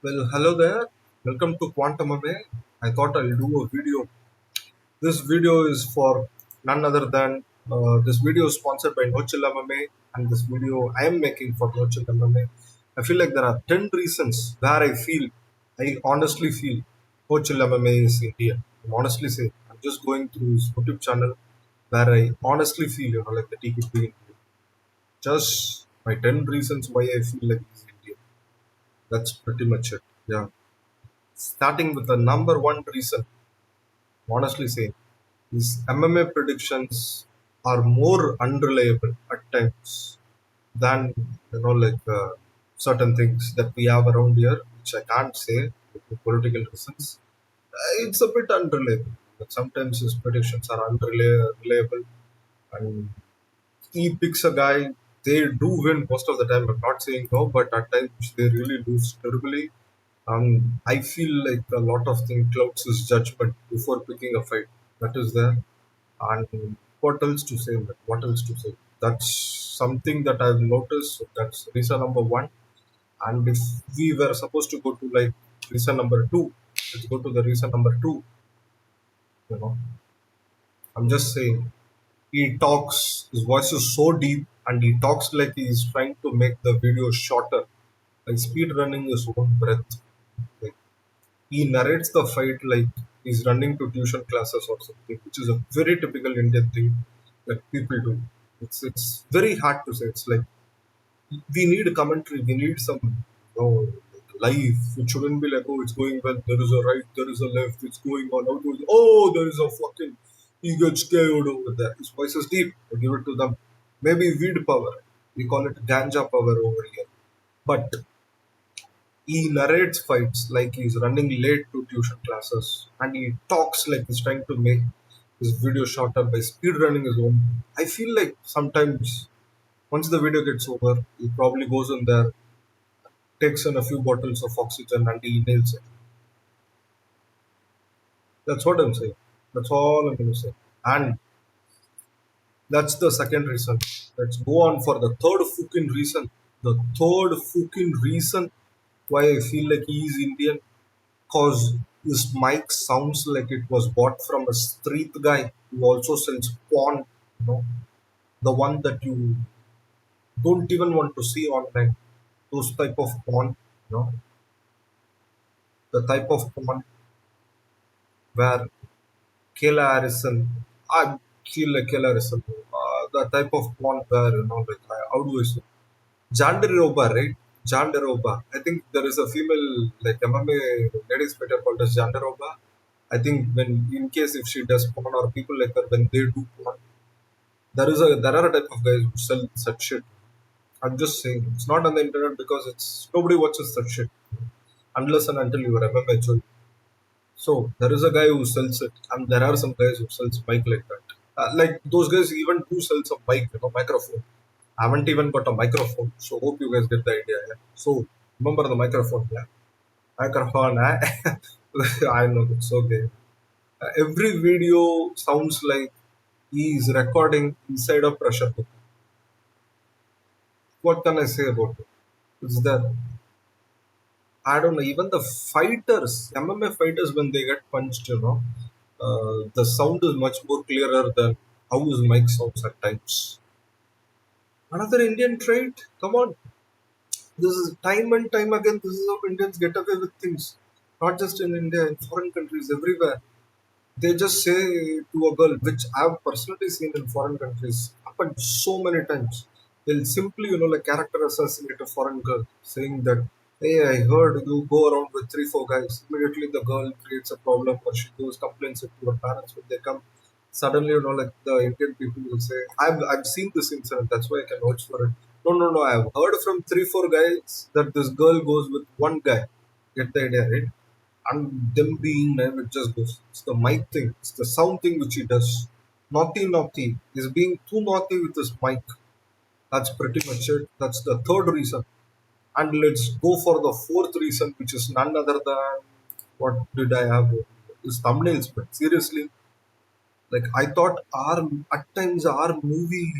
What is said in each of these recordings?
Well, hello there. Welcome to Quantum MMA. I thought I'll do a video. This video is for none other than this video is sponsored by NoChillMMA, and this video I am making for NoChillMMA. I feel like there are 10 reasons where I honestly feel NoChillMMA is Indian. I'm honestly saying, I'm just going through his YouTube channel where I honestly feel, like that he could be Indian. Just my 10 reasons why I feel like he's Indian. That's pretty much it. Yeah. Starting with the number one reason, honestly saying, these MMA predictions are more unreliable at times than certain things that we have around here, which I can't say for political reasons. It's a bit unreliable. But sometimes his predictions are unreliable, and he picks a guy. They do win most of the time. I'm not saying no, but at times they really lose terribly. I feel like a lot of things clouds his judgment before picking a fight. That is there. And what else to say? What else to say? That's something that I've noticed. So that's reason number one. And if we were supposed to go to like reason number two, let's go to the reason number two. You know, I'm just saying he talks. His voice is so deep, and he talks like he's trying to make the video shorter, like speed running his own breath. Like, he narrates the fight like he's running to tuition classes or something, which is a very typical Indian thing that people do. It's very hard to say. It's like we need a commentary, we need some life. It shouldn't be like, oh, it's going well, there is a right, there is a left, it's going on, out goes, oh, there is a fucking, he gets scared over there. His voice is deep. I give it to them. Maybe weed power. We call it ganja power over here. But he narrates fights like he's running late to tuition classes, and he talks like he's trying to make his video shorter by speed running his own. I feel like sometimes once the video gets over, he probably goes in there, takes in a few bottles of oxygen, and he nails it. That's what I'm saying. That's all I'm going to say. And that's the second reason. Let's go on for the third fucking reason. The third fucking reason why I feel like he is Indian, cause his mic sounds like it was bought from a street guy who also sells porn, you know, the one that you don't even want to see online. Those type of porn, you know, the type of porn where Kayla Harrison, I feel like Kayla Harrison, the type of porn where, like, how do I say? Jandaroba, right? Jandaroba. I think there is a female, like MMA ladies better called as Jandaroba. I think when, in case if she does porn or people like her, when they do porn, there are a type of guys who sell such shit. I'm just saying, it's not on the internet because it's nobody watches such shit unless and until you are MMA joint. So there is a guy who sells it, and there are some guys who sells mic like that. Like those guys even do sell some mic, microphone. I haven't even got a microphone, so hope you guys get the idea. Yeah? So remember the microphone, yeah? Microphone, I know it's okay. Every video sounds like he is recording inside a pressure cooker. What can I say about it? It's that I don't know. Even the fighters, MMA fighters, when they get punched, the sound is much more clearer than how his mic sounds at times. Another Indian trait. Come on, this is time and time again. This is how Indians get away with things. Not just in India, in foreign countries, everywhere. They just say to a girl, which I've personally seen in foreign countries, happened so many times. They'll simply, like character assassinate a foreign girl, saying that, hey, I heard you go around with three, four guys. Immediately the girl creates a problem, or she goes, complains it to her parents when they come. Suddenly, like the Indian people will say, I've seen this incident, that's why I can vouch for it. No, no, no, I've heard from three, four guys that this girl goes with one guy. Get the idea, right? And them being naive, it just goes. It's the mic thing, it's the sound thing which he does. Naughty, naughty. He's being too naughty with his mic. That's pretty much it. That's the third reason. And let's go for the fourth reason, which is none other than what did I have? Is thumbnails, but seriously, like I thought our at times our movie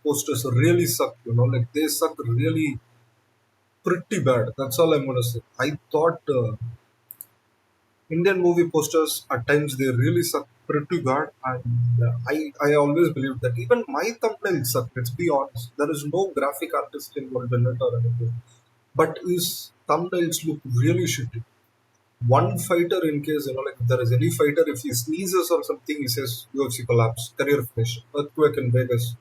posters really suck, like they suck really pretty bad. That's all I'm gonna say. I thought Indian movie posters at times they really suck pretty bad, and I always believe that even my thumbnails suck. Let's be honest. There is no graphic artist involved in it or anything, but his thumbnails look really shitty. One fighter, in case like if there is any fighter, if he sneezes or something, he says UFC collapse, career finish, earthquake in Vegas.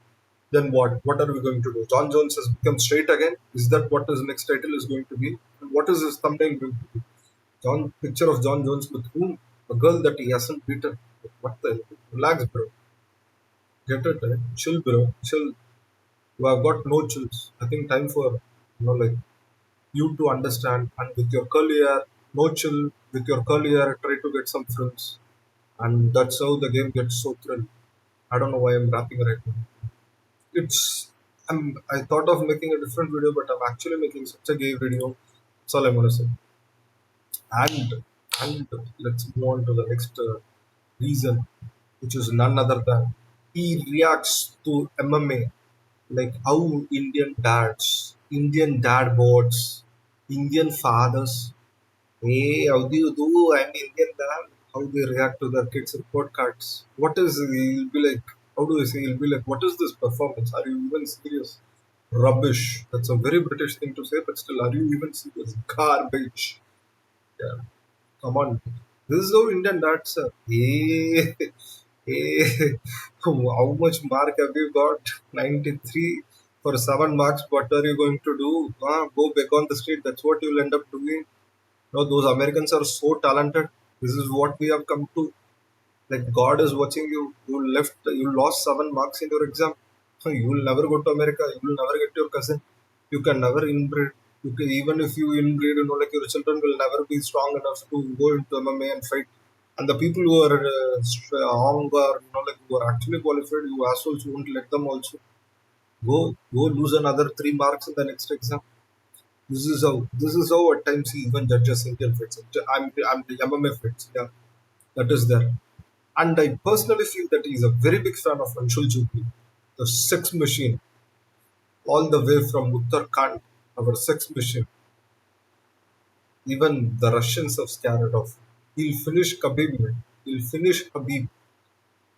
Then what? What are we going to do? John Jones has become straight again. Is that what his next title is going to be? And what is his thumbnail going to be? Picture of John Jones with whom? A girl that he hasn't beaten. What the hell? Relax, bro. Get it, eh? Chill, bro. Chill. You have got no chills. I think time for like you to understand. And with your curly hair, no chill. With your curly hair, try to get some frills. And that's how the game gets so thrilled. I don't know why I'm rapping right now. It's I thought of making a different video, but I'm actually making such a gay video. That's all I'm gonna say. And and let's move on to the next reason, which is none other than he reacts to MMA, like how Indian dad boards, Indian fathers, hey, how do you do? I'm Indian dad. How they react to their kids' report cards. What is he'll be like? How do I say? He'll be like, what is this performance? Are you even serious? Rubbish. That's a very British thing to say, but still, are you even serious? Garbage. Yeah. Come on. This is how Indian dads are. Hey, hey, how much mark have you got? 93 for 7 marks. What are you going to do? Go back on the street. That's what you'll end up doing. No, those Americans are so talented. This is what we have come to. Like God is watching you. You lost 7 marks in your exam. You will never go to America. You will never get your cousin. You can never inbreed. Even if you inbreed, like your children will never be strong enough to go into MMA and fight. And the people who are strong or like who are actually qualified, you assholes won't let them also go lose another 3 marks in the next exam. This is how at times he even judges Indian fights. I'm the MMA fights. Yeah, that is there. And I personally feel that he's a very big fan of Anshul Jupli, the sex machine, all the way from Uttarakhand, our sex machine. Even the Russians have scared off. He'll finish Khabib, man. He'll finish Habib,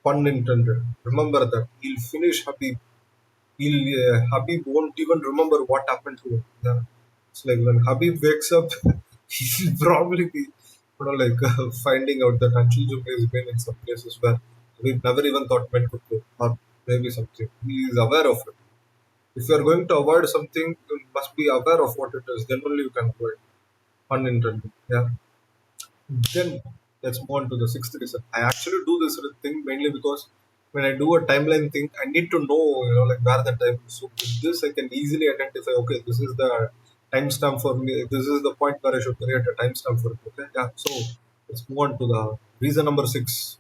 pun intended. Remember that. He'll finish Habib. Habib won't even remember what happened to him. Yeah. It's like when Habib wakes up, he'll probably be, finding out that Anshul Jupli has been in some places where we never even thought men could go, or maybe something. He is aware of it. If you are going to avoid something, you must be aware of what it is. Then only you can avoid. Pun intended. Yeah. Then let's move on to the sixth reason. I actually do this thing mainly because when I do a timeline thing, I need to know, like where the time is. So with this, I can easily identify. Okay, this is the timestamp for me. This is the point where I should create a timestamp for it. Okay, yeah. So let's move on to the reason number six.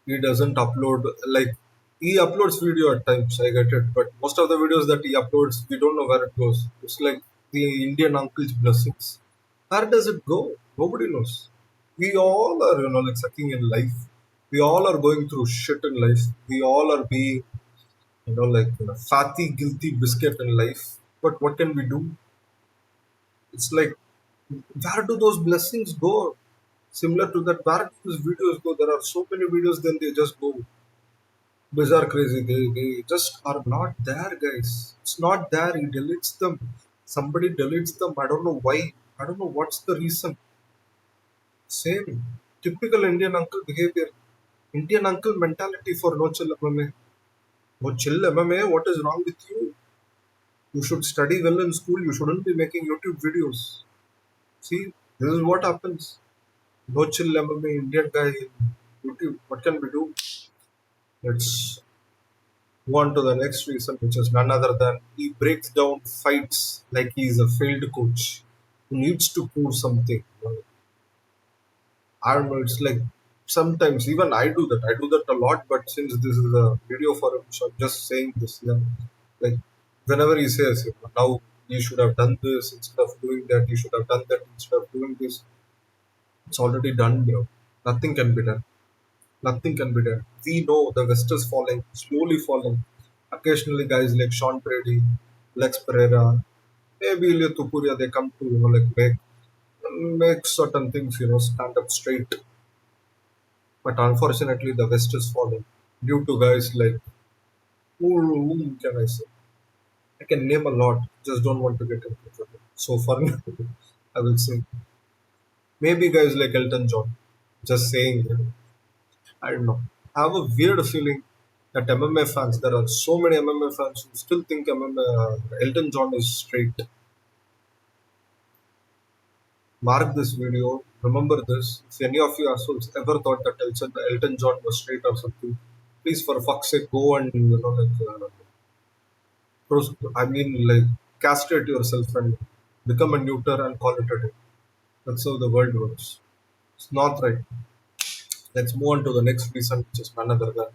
He doesn't upload like he uploads video at times. I get it, but most of the videos that he uploads, we don't know where it goes. It's like the Indian uncle's blessings. Where does it go? Nobody knows. We all are, like sucking in life. We all are going through shit in life. We all are being, fatty, guilty biscuit in life. But what can we do? It's like, where do those blessings go? Similar to that, where do those videos go? There are so many videos, then they just go bizarre crazy. They just are not there, guys. It's not there. He deletes them. Somebody deletes them. I don't know why. I don't know what's the reason. Same. Typical Indian uncle behavior. Indian uncle mentality for no chill MMA. No chill MMA? What is wrong with you? You should study well in school. You shouldn't be making YouTube videos. See, this is what happens. No chill MMA Indian guy in YouTube. What can we do? Let's move on to the next reason, which is none other than he breaks down fights like he's a failed coach who needs to prove something. I don't know. It's like sometimes even I do that. I do that a lot. But since this is a video for him, so I'm just saying this. Yeah, like whenever he says, now you should have done this instead of doing that. You should have done that instead of doing this. It's already done, bro. Nothing can be done. Nothing can be done. We know the West is falling, slowly falling. Occasionally, guys like Sean Brady, Lex Pereira, maybe Ilya Tupuria, they come to like make certain things stand up straight. But unfortunately, the West is falling due to guys like whom can I say? I can name a lot. Just don't want to get into trouble. So for now, I will say maybe guys like Elton John. Just saying, I don't know. I have a weird feeling that MMA fans, there are so many MMA fans who still think Elton John is straight. Mark this video. Remember this. If any of you assholes ever thought that Elton John was straight or something, please for fuck's sake go and I mean like castrate yourself and become a neuter and call it a day. That's how the world works. It's not right. Let's move on to the next reason, which is none other than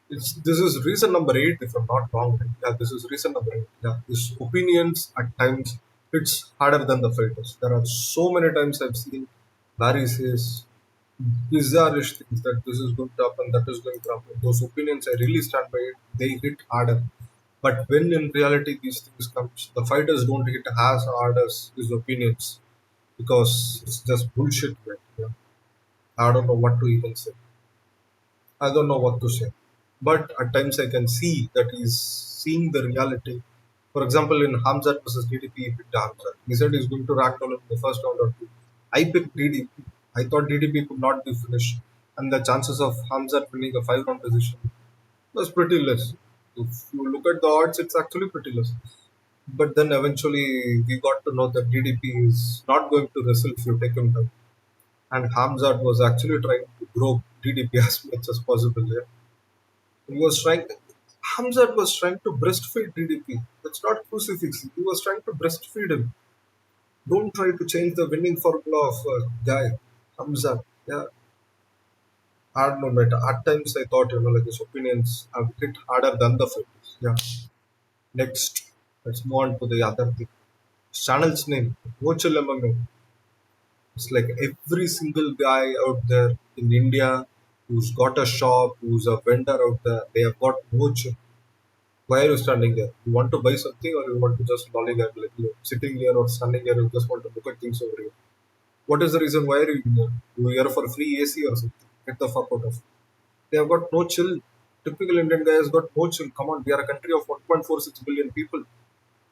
this is reason number 8, if I'm not wrong. Right? Yeah, this is reason number 8. Yeah, his opinions at times it's harder than the fighters. There are so many times I've seen where he says bizarre things that this is going to happen, that is going to happen. Those opinions I really stand by it. They hit harder. But when in reality these things come, the fighters don't hit as hard as his opinions because it's just bullshit. Right? Yeah. I don't know what to even say. I don't know what to say. But at times I can see that he's seeing the reality. For example, in Hamzat versus DDP, he picked Hamzat. He said he's going to ragdoll him in the first round or two. I picked DDP. I thought DDP could not be finished. And the chances of Hamzat winning a 5 round decision was pretty less. If you look at the odds, it's actually pretty less. But then eventually we got to know that DDP is not going to wrestle if you take him down. And Hamzat was actually trying to grow DDP as much as possible. Yeah. He was trying. Hamzat was trying to breastfeed DDP. That's not crucifixing. He was trying to breastfeed him. Don't try to change the winning formula of a guy. Hamzat. Yeah. I don't know, mate. At times I thought, like his opinions have hit harder than the films. Yeah. Next, let's move on to the other thing. His channel's name, NoChillMMA. It's like every single guy out there in India who's got a shop, who's a vendor out there, they have got no chill. Why are you standing there? You want to buy something or you want to just lollygag like you sitting here or standing here, you just want to look at things over here. What is the reason why are you here? You here for free AC or something? Get the fuck out of it. They have got no chill. Typical Indian guy has got no chill. Come on, we are a country of 1.46 billion people.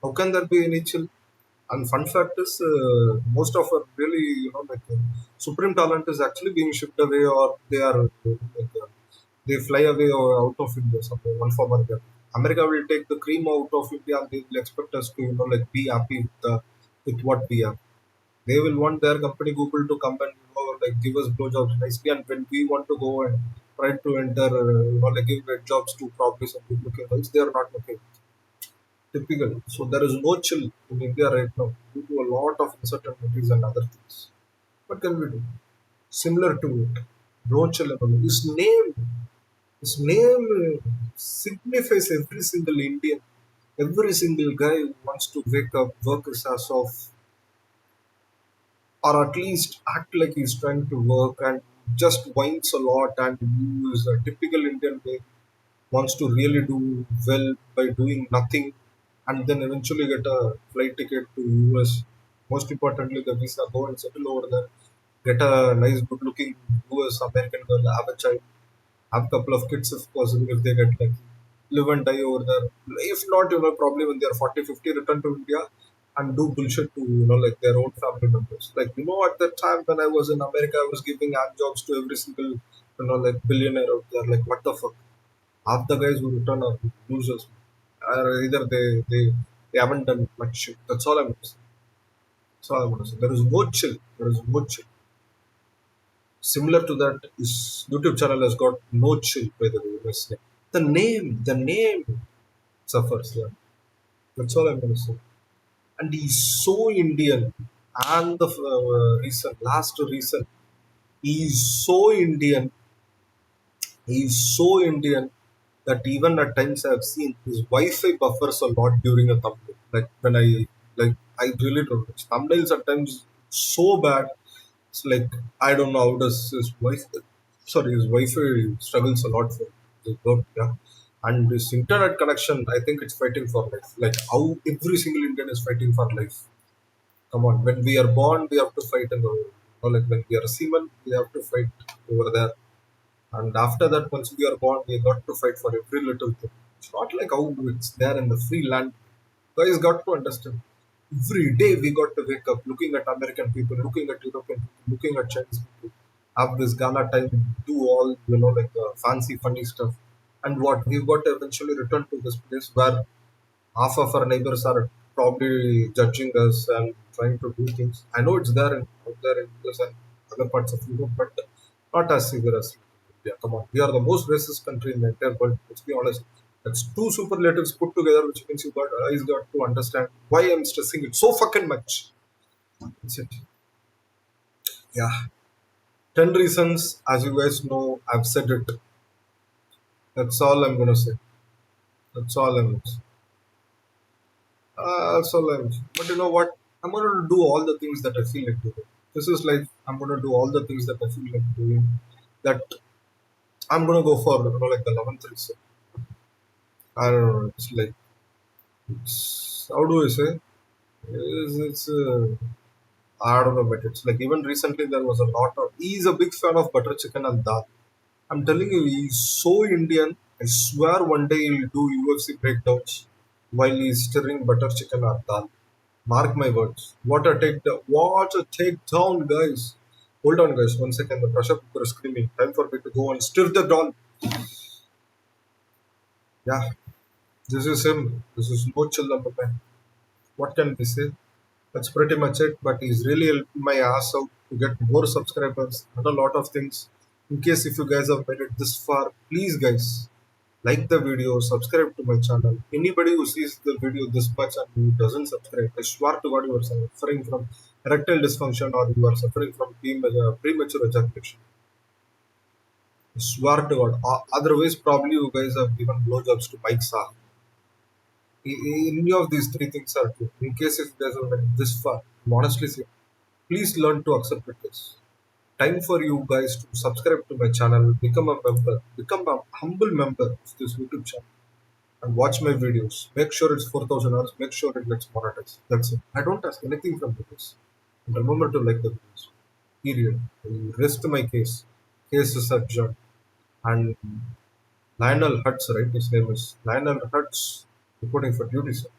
How can there be any chill? And fun fact is, most of our really, supreme talent is actually being shipped away, or they are they fly away or out of India somewhere, one form or the other. America will take the cream out of India, and they will expect us to, be happy with what we are. They will want their company Google to come and give us blowjobs nicely, and when we want to go and try to enter, give jobs to probably some good looking girls, they are not looking. Typical. So there is no chill in India right now due to a lot of uncertainties and other things. What can we do? Similar to it. No chill at all. His name signifies every single Indian. Every single guy who wants to wake up, work his ass off, or at least act like he's trying to work and just whines a lot and use a typical Indian way, wants to really do well by doing nothing and then eventually get a flight ticket to US. Most importantly, the visa, go and settle over there, get a nice, good looking US American girl, have a child, have a couple of kids if possible if they get lucky, live and die over there. If not, probably when they are 40, 50, return to India and do bullshit to, their own family members. Like, at that time when I was in America, I was giving hand jobs to every single, billionaire out there. Like, what the fuck? Half the guys who return are losers. Either they haven't done much shit. That's all I'm going to say. That's all I'm going to say. There is no chill. There is no chill. Similar to that, his YouTube channel has got no chill, by the way. The name suffers. Yeah. That's all I'm going to say. And he's so Indian. And the last reason, he's so Indian. He's so Indian that even at times I've seen his Wi-Fi buffers a lot during a thumbnail. Like when I really don't know. Thumbnails at times so bad. It's like I don't know how does his Wi-Fi. Sorry, his Wi-Fi struggles a lot for his work. Yeah, And this internet connection, I think it's fighting for life. Like how every single Indian is fighting for life. Come on, when we are born, we have to fight in the or like when we are a seaman, we have to fight over there. And after that, once we are born, we got to fight for every little thing. It's not like how it's there in the free land. Guys got to understand. Every day we got to wake up looking at American people, looking at European people, looking at Chinese people, have this gala time, do all, like fancy, funny stuff. And what? We've got to eventually return to this place where half of our neighbors are probably judging us and trying to do things. I know it's there in out there in US and other parts of Europe, but not as severe as India. Come on, we are the most racist country in the entire world. Let's be honest. That's two superlatives put together, which means you got to understand why I'm stressing it so fucking much. That's it. Yeah. 10 reasons, as you guys know, I've said it. That's all I'm gonna say. That's all I'm gonna say. So like, but you know what? I'm gonna do all the things that I feel like doing. This is like I'm gonna do all the things that I feel like doing. That I'm gonna go for, like the 11th reason. I don't know. It's like how do I say? It's I don't know, but it's like even recently there was a lot of. He's a big fan of butter chicken and dal. I'm telling you, he's so Indian. I swear one day he'll do UFC breakdowns while he's stirring butter chicken or dal. Mark my words. What a takedown. What a takedown, guys. Hold on, guys. 1 second. The pressure cooker is screaming. Time for me to go and stir the doll. Yeah, this is him. This is no chill number man. What can we say? That's pretty much it. But he's really helping my ass out to get more subscribers and a lot of things. In case if you guys have made it this far, please, guys, like the video, subscribe to my channel. Anybody who sees the video this much and who doesn't subscribe, I swear to God, you are suffering from erectile dysfunction or you are suffering from premature ejaculation. I swear to God. Otherwise, probably you guys have given blowjobs to Mike Sa. Any of these three things are true. In case if you guys have made it this far, I'm honestly say, please learn to accept it. Guys. Time for you guys to subscribe to my channel, become a member, become a humble member of this YouTube channel and watch my videos. Make sure it's 4,000 hours. Make sure it gets monetized. That's it. I don't ask anything from you guys. And remember to like the videos. Period. I rest my case. Case is adjourned. And Lionel Hutz, right? His name is Lionel Hutz, reporting for duty, sir.